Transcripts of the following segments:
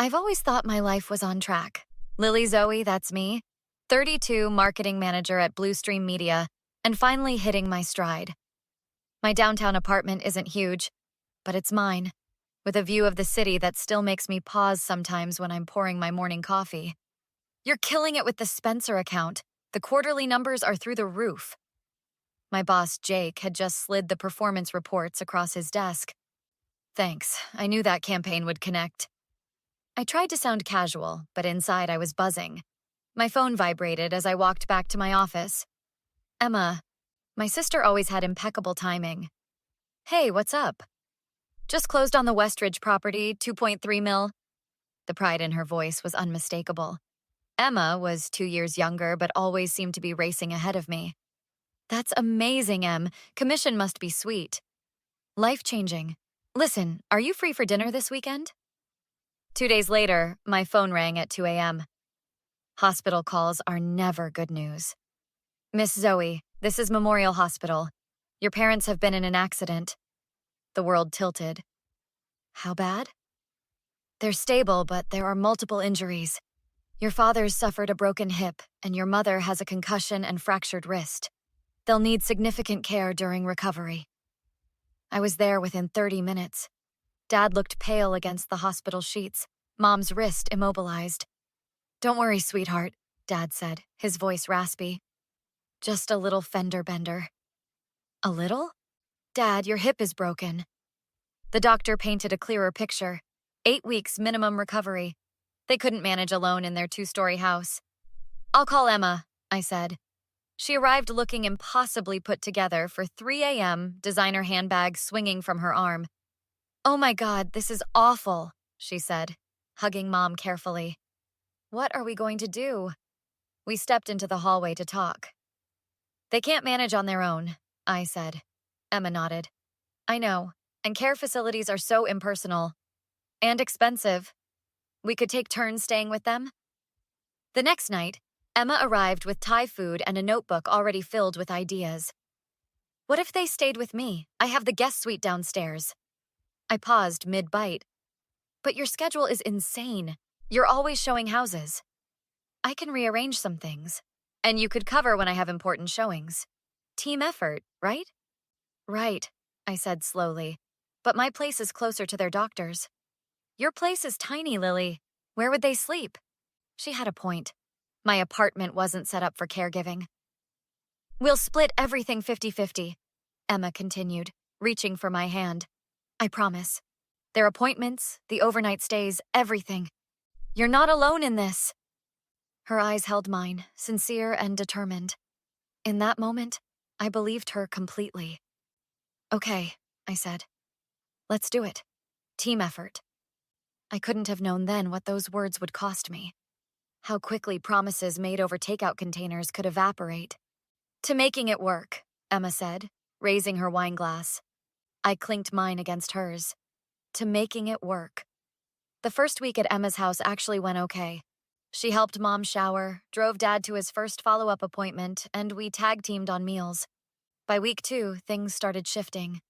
I've always thought my life was on track. Lily Zoe, that's me, 32, marketing manager at Bluestream Media, and finally hitting my stride. My downtown apartment isn't huge, but it's mine, with a view of the city that still makes me pause sometimes when I'm pouring my morning coffee. You're killing it with the Spencer account. The quarterly numbers are through the roof. My boss, Jake, had just slid the performance reports across his desk. Thanks, I knew that campaign would connect. I tried to sound casual, but inside I was buzzing. My phone vibrated as I walked back to my office. Emma, my sister always had impeccable timing. Hey, what's up? Just closed on the Westridge property, 2.3 mil. The pride in her voice was unmistakable. Emma was 2 years younger, but always seemed to be racing ahead of me. That's amazing, Em. Commission must be sweet. Life-changing. Listen, are you free for dinner this weekend? 2 days later, my phone rang at 2 a.m. Hospital calls are never good news. Miss Zoe, this is Memorial Hospital. Your parents have been in an accident. The world tilted. How bad? They're stable, but there are multiple injuries. Your father's suffered a broken hip, and your mother has a concussion and fractured wrist. They'll need significant care during recovery. I was there within 30 minutes. Dad looked pale against the hospital sheets, Mom's wrist immobilized. Don't worry, sweetheart, Dad said, his voice raspy. Just a little fender bender. A little? Dad, your hip is broken. The doctor painted a clearer picture. 8 weeks minimum recovery. They couldn't manage alone in their 2-story house. I'll call Emma, I said. She arrived looking impossibly put together for 3 a.m., designer handbag swinging from her arm. Oh my God, this is awful, she said, hugging Mom carefully. What are we going to do? We stepped into the hallway to talk. They can't manage on their own, I said. Emma nodded. I know, and care facilities are so impersonal. And expensive. We could take turns staying with them. The next night, Emma arrived with Thai food and a notebook already filled with ideas. What if they stayed with me? I have the guest suite downstairs. I paused mid-bite. But your schedule is insane. You're always showing houses. I can rearrange some things. And you could cover when I have important showings. Team effort, right? Right, I said slowly. But my place is closer to their doctors. Your place is tiny, Lily. Where would they sleep? She had a point. My apartment wasn't set up for caregiving. We'll split everything 50-50, Emma continued, reaching for my hand. I promise. Their appointments, the overnight stays, everything. You're not alone in this. Her eyes held mine, sincere and determined. In that moment, I believed her completely. Okay, I said. Let's do it. Team effort. I couldn't have known then what those words would cost me. How quickly promises made over takeout containers could evaporate. To making it work, Emma said, raising her wine glass. I clinked mine against hers. To making it work. The first week at Emma's house actually went okay. She helped Mom shower, drove Dad to his first follow-up appointment, and we tag-teamed on meals. By week 2, things started shifting.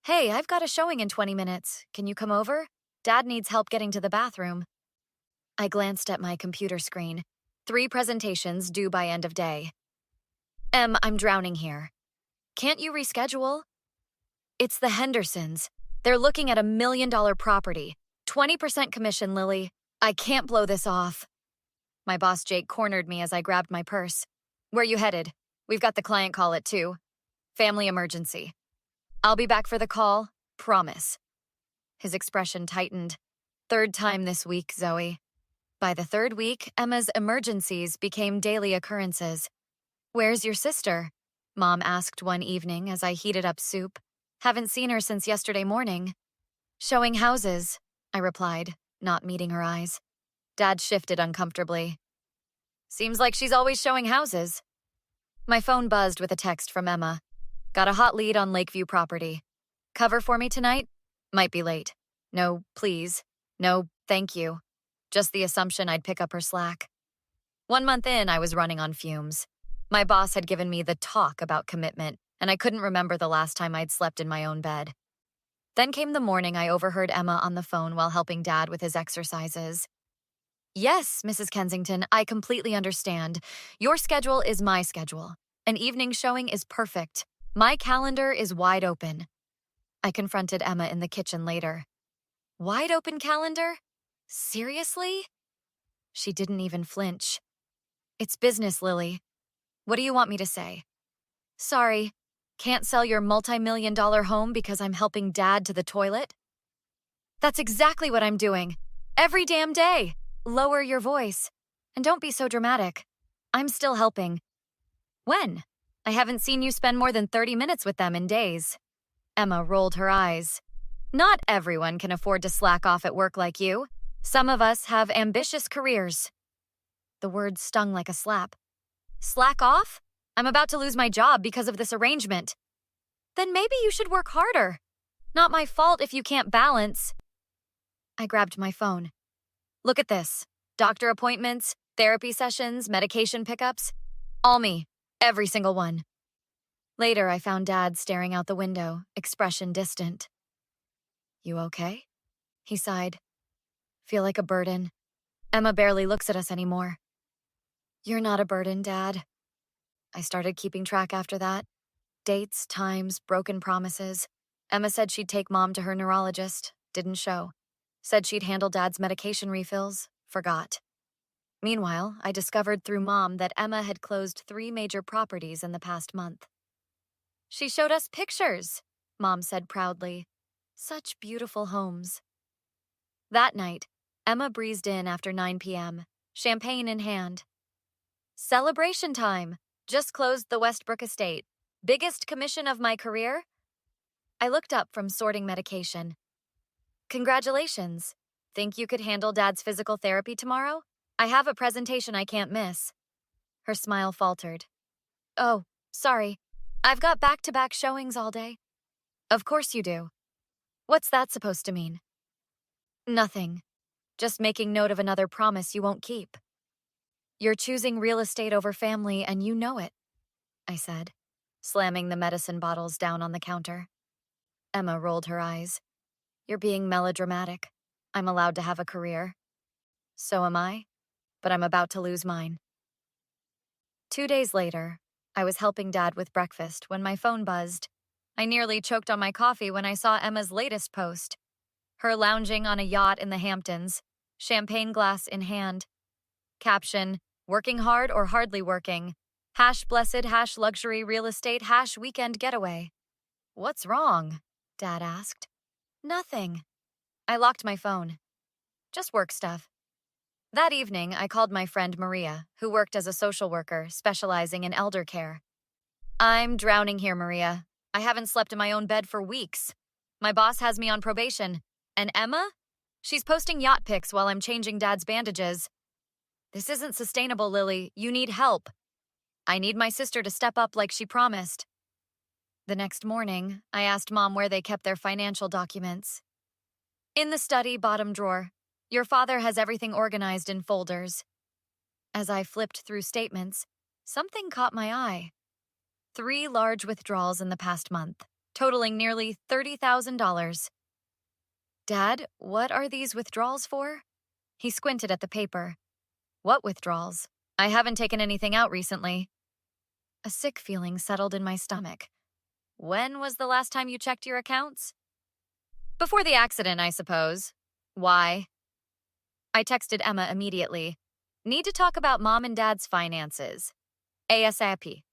Hey, I've got a showing in 20 minutes. Can you come over? Dad needs help getting to the bathroom. I glanced at my computer screen. 3 presentations due by end of day. Em, I'm drowning here. Can't you reschedule? It's the Hendersons. They're looking at $1 million property. 20% commission, Lily. I can't blow this off. My boss Jake cornered me as I grabbed my purse. Where you headed? We've got the client call at 2. Family emergency. I'll be back for the call. Promise. His expression tightened. 3rd time this week, Zoe. By the 3rd week, Emma's emergencies became daily occurrences. Where's your sister? Mom asked one evening as I heated up soup. Haven't seen her since yesterday morning. Showing houses, I replied, not meeting her eyes. Dad shifted uncomfortably. Seems like she's always showing houses. My phone buzzed with a text from Emma. Got a hot lead on Lakeview property. Cover for me tonight? Might be late. No, please. No, thank you. Just the assumption I'd pick up her slack. 1 month in, I was running on fumes. My boss had given me the talk about commitment, and I couldn't remember the last time I'd slept in my own bed. Then came the morning I overheard Emma on the phone while helping Dad with his exercises. Yes, Mrs. Kensington, I completely understand. Your schedule is my schedule. An evening showing is perfect. My calendar is wide open. I confronted Emma in the kitchen later. Wide open calendar? Seriously? She didn't even flinch. It's business, Lily. What do you want me to say? Sorry, can't sell your multi-million-dollar home because I'm helping Dad to the toilet? That's exactly what I'm doing. Every damn day. Lower your voice. And don't be so dramatic. I'm still helping. When? I haven't seen you spend more than 30 minutes with them in days. Emma rolled her eyes. Not everyone can afford to slack off at work like you. Some of us have ambitious careers. The words stung like a slap. Slack off? I'm about to lose my job because of this arrangement. Then maybe you should work harder. Not my fault if you can't balance. I grabbed my phone. Look at this. Doctor appointments, therapy sessions, medication pickups. All me. Every single one. Later, I found Dad staring out the window, expression distant. You okay? He sighed. Feel like a burden. Emma barely looks at us anymore. You're not a burden, Dad. I started keeping track after that. Dates, times, broken promises. Emma said she'd take Mom to her neurologist. Didn't show. Said she'd handle Dad's medication refills. Forgot. Meanwhile, I discovered through Mom that Emma had closed 3 major properties in the past month. She showed us pictures, Mom said proudly. Such beautiful homes. That night, Emma breezed in after 9 p.m., champagne in hand. Celebration time! Just closed the Westbrook estate. Biggest commission of my career? I looked up from sorting medication. Congratulations. Think you could handle Dad's physical therapy tomorrow? I have a presentation I can't miss. Her smile faltered. Oh, sorry. I've got back-to-back showings all day. Of course you do. What's that supposed to mean? Nothing. Just making note of another promise you won't keep. You're choosing real estate over family and you know it, I said, slamming the medicine bottles down on the counter. Emma rolled her eyes. You're being melodramatic. I'm allowed to have a career. So am I, but I'm about to lose mine. 2 days later, I was helping Dad with breakfast when my phone buzzed. I nearly choked on my coffee when I saw Emma's latest post. Her lounging on a yacht in the Hamptons, champagne glass in hand. Caption, working hard or hardly working. #blessed, #luxury real estate, #weekend getaway. What's wrong? Dad asked. Nothing. I locked my phone. Just work stuff. That evening, I called my friend Maria, who worked as a social worker specializing in elder care. I'm drowning here, Maria. I haven't slept in my own bed for weeks. My boss has me on probation. And Emma? She's posting yacht pics while I'm changing Dad's bandages. This isn't sustainable, Lily. You need help. I need my sister to step up like she promised. The next morning, I asked Mom where they kept their financial documents. In the study bottom drawer. Your father has everything organized in folders. As I flipped through statements, something caught my eye. 3 large withdrawals in the past month, totaling nearly $30,000. Dad, what are these withdrawals for? He squinted at the paper. What withdrawals? I haven't taken anything out recently. A sick feeling settled in my stomach. When was the last time you checked your accounts? Before the accident, I suppose. Why? I texted Emma immediately. Need to talk about Mom and Dad's finances. ASAP.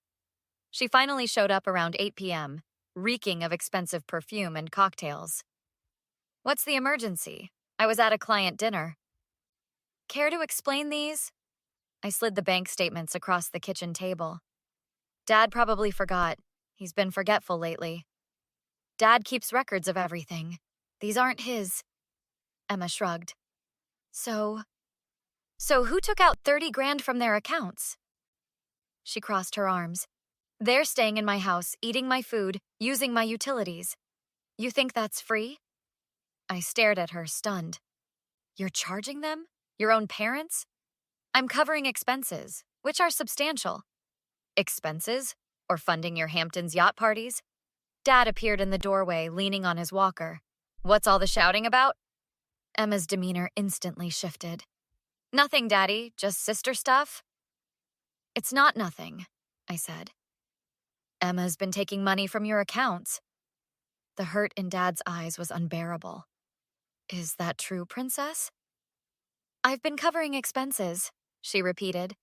She finally showed up around 8 p.m., reeking of expensive perfume and cocktails. What's the emergency? I was at a client dinner. Care to explain these? I slid the bank statements across the kitchen table. Dad probably forgot. He's been forgetful lately. Dad keeps records of everything. These aren't his. Emma shrugged. So who took out 30 grand from their accounts? She crossed her arms. They're staying in my house, eating my food, using my utilities. You think that's free? I stared at her, stunned. You're charging them? Your own parents? I'm covering expenses, which are substantial. Expenses? Or funding your Hamptons yacht parties? Dad appeared in the doorway, leaning on his walker. What's all the shouting about? Emma's demeanor instantly shifted. Nothing, Daddy, just sister stuff. It's not nothing, I said. Emma's been taking money from your accounts. The hurt in Dad's eyes was unbearable. Is that true, Princess? I've been covering expenses, she repeated.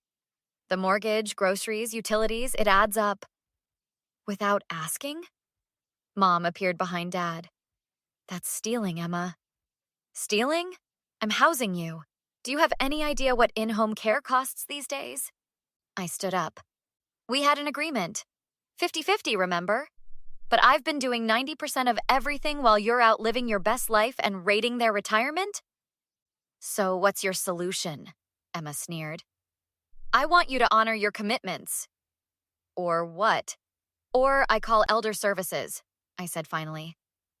The mortgage, groceries, utilities, it adds up. Without asking? Mom appeared behind Dad. That's stealing, Emma. Stealing? I'm housing you. Do you have any idea what in-home care costs these days? I stood up. We had an agreement. 50-50, remember? But I've been doing 90% of everything while you're out living your best life and raiding their retirement? So what's your solution? Emma sneered. I want you to honor your commitments. Or what? Or I call Elder Services, I said finally.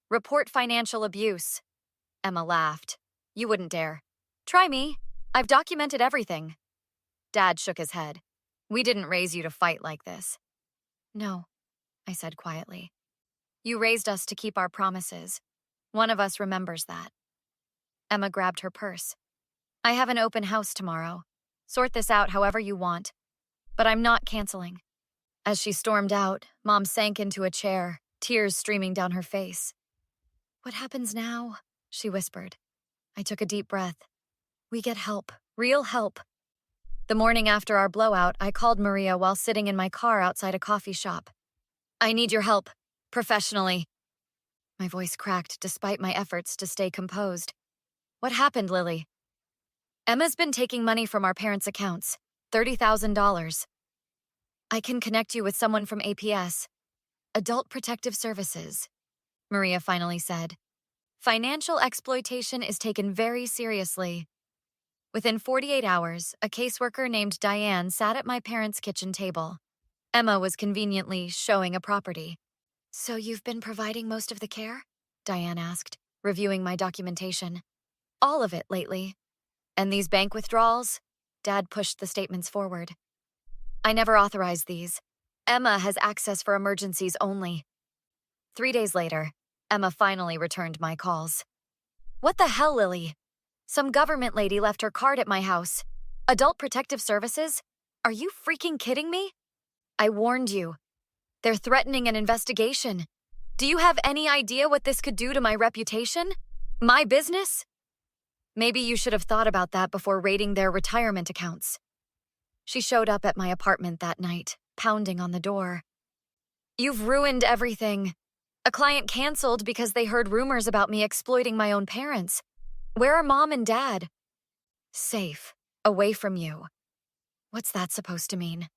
Report financial abuse. Emma laughed. You wouldn't dare. Try me. I've documented everything. Dad shook his head. We didn't raise you to fight like this. No, I said quietly. You raised us to keep our promises. One of us remembers that. Emma grabbed her purse. I have an open house tomorrow. Sort this out however you want. But I'm not canceling. As she stormed out, Mom sank into a chair, tears streaming down her face. What happens now? She whispered. I took a deep breath. We get help, real help. The morning after our blowout, I called Maria while sitting in my car outside a coffee shop. I need your help, professionally. My voice cracked despite my efforts to stay composed. What happened, Lily? Emma's been taking money from our parents' accounts, $30,000. I can connect you with someone from APS. Adult Protective Services, Maria finally said. Financial exploitation is taken very seriously. Within 48 hours, a caseworker named Diane sat at my parents' kitchen table. Emma was conveniently showing a property. So you've been providing most of the care? Diane asked, reviewing my documentation. All of it lately. And these bank withdrawals? Dad pushed the statements forward. I never authorized these. Emma has access for emergencies only. 3 days later, Emma finally returned my calls. What the hell, Lily? Some government lady left her card at my house. Adult Protective Services? Are you freaking kidding me? I warned you. They're threatening an investigation. Do you have any idea what this could do to my reputation? My business? Maybe you should have thought about that before raiding their retirement accounts. She showed up at my apartment that night, pounding on the door. You've ruined everything. A client canceled because they heard rumors about me exploiting my own parents. Where are Mom and Dad? Safe. Away from you. What's that supposed to mean?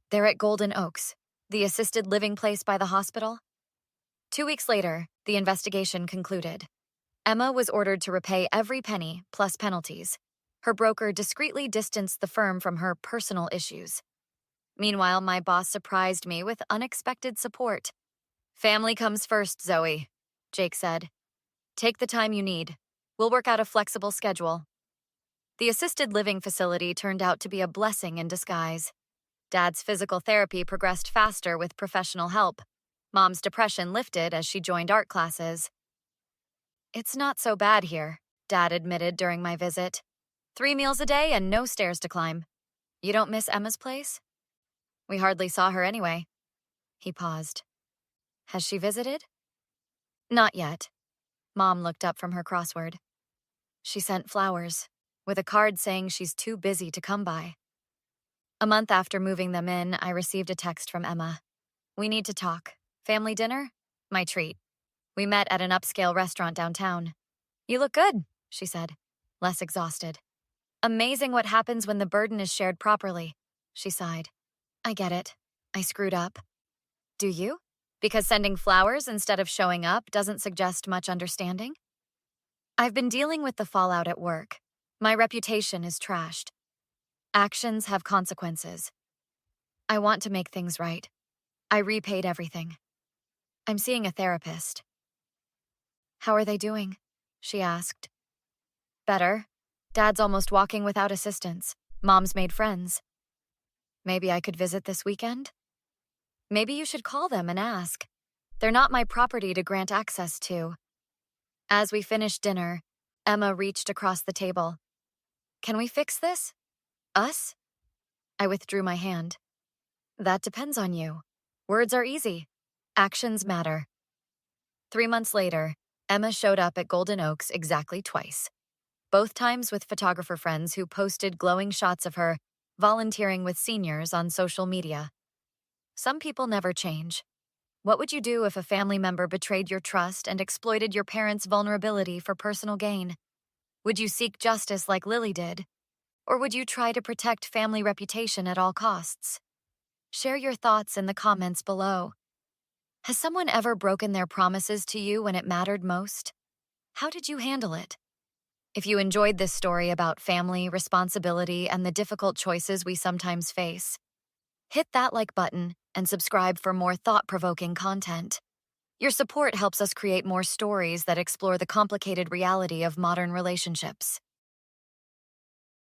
They're at Golden Oaks, the assisted living place by the hospital. 2 weeks later, the investigation concluded. Emma was ordered to repay every penny, plus penalties. Her broker discreetly distanced the firm from her personal issues. Meanwhile, my boss surprised me with unexpected support. Family comes first, Zoe, Jake said. Take the time you need. We'll work out a flexible schedule. The assisted living facility turned out to be a blessing in disguise. Dad's physical therapy progressed faster with professional help. Mom's depression lifted as she joined art classes. It's not so bad here, Dad admitted during my visit. 3 meals a day and no stairs to climb. You don't miss Emma's place? We hardly saw her anyway. He paused. Has she visited? Not yet. Mom looked up from her crossword. She sent flowers, with a card saying she's too busy to come by. A month after moving them in, I received a text from Emma. We need to talk. Family dinner? My treat. We met at an upscale restaurant downtown. You look good, she said, less exhausted. Amazing what happens when the burden is shared properly, she sighed. I get it. I screwed up. Do you? Because sending flowers instead of showing up doesn't suggest much understanding? I've been dealing with the fallout at work. My reputation is trashed. Actions have consequences. I want to make things right. I repaid everything. I'm seeing a therapist. How are they doing? She asked. Better. Dad's almost walking without assistance. Mom's made friends. Maybe I could visit this weekend? Maybe you should call them and ask. They're not my property to grant access to. As we finished dinner, Emma reached across the table. Can we fix this? Us? I withdrew my hand. That depends on you. Words are easy. Actions matter. 3 months later, Emma showed up at Golden Oaks exactly twice. Both times with photographer friends who posted glowing shots of her volunteering with seniors on social media. Some people never change. What would you do if a family member betrayed your trust and exploited your parents' vulnerability for personal gain? Would you seek justice like Lily did? Or would you try to protect family reputation at all costs? Share your thoughts in the comments below. Has someone ever broken their promises to you when it mattered most? How did you handle it? If you enjoyed this story about family, responsibility, and the difficult choices we sometimes face, hit that like button and subscribe for more thought-provoking content. Your support helps us create more stories that explore the complicated reality of modern relationships.